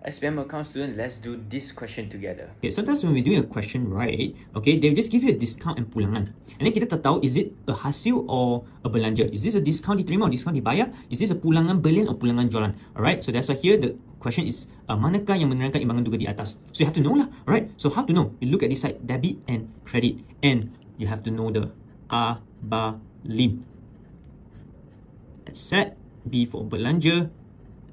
SPM account student, let's do this question together. Okay, sometimes when we're doing a question, right, okay, they'll just give you a discount and pulangan. And then kita tak tahu, is it a hasil or a belanja? Is this a discount diterima or discount dibayar? Is this a pulangan belian or pulangan jualan? Alright, so that's why here the question is, manakah yang menerangkan imbangan duga di atas? So you have to know lah, alright? So how to know? You look at this side, debit and credit. And you have to know the ABALIM. Asset, B for belanja,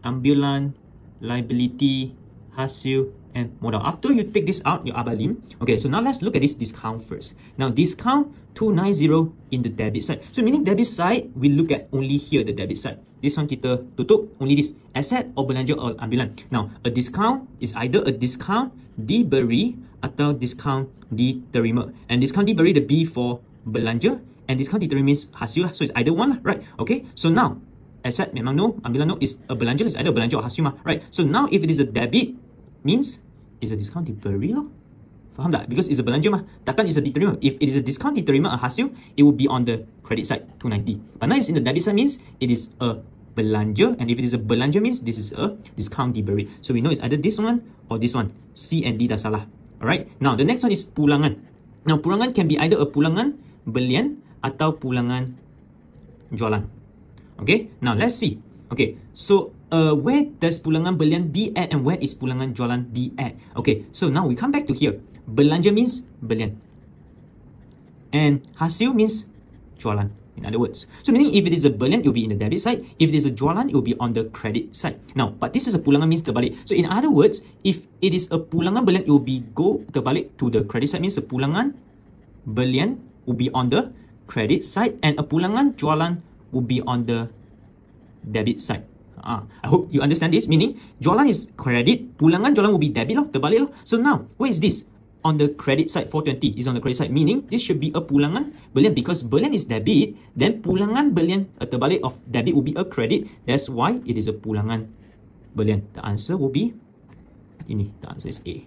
ambulan, liability, hasil, and modal. After you take this out, your ABALIM. Okay, so now let's look at this discount first. Now, discount 290 in the debit side. So meaning debit side, we look at only here the debit side. This one kita tutup, only this. Asset or belanja or ambulan. Now, a discount is either a discount diberi atau discount diterima. And discount diberi, the B for belanja, and discount diterima means hasil lah. So it's either one lah, right? Okay, so now, asset memang no, ambulan no, is a belanja, is either belanja or hasil mah, right? So now if it is a debit, means is a discount diberi loh. Faham tak? Because it's a belanja mah, takkan is a diterima. If it is a discount diterima, a hasil, it will be on the credit side, 290. But now it's in the debit side means it is a belanja, and if it is a belanja means this is a discount diberi. So we know it's either this one or this one. C and D dah salah. Alright, now the next one is pulangan. Now pulangan can be either a pulangan belian atau pulangan jualan. Okay, now let's see. Okay, so where does pulangan belian be at and where is pulangan jualan be at? Okay, so now we come back to here. Belanja means belian. And hasil means jualan, in other words. So meaning if it is a belian, it will be in the debit side. If it is a jualan, it will be on the credit side. Now, but this is a pulangan means terbalik. So in other words, if it is a pulangan belian, it will be go terbalik to the credit side, means a pulangan belian will be on the credit side and a pulangan jualan will be on the debit side. I hope you understand this. Meaning, jualan is credit, pulangan jualan will be debit loh, terbalik loh. So now, where is this? On the credit side, 420 is on the credit side. Meaning, this should be a pulangan belian because belian is debit. Then pulangan belian, terbalik of debit will be a credit. That's why it is a pulangan belian. The answer will be ini. The answer is A.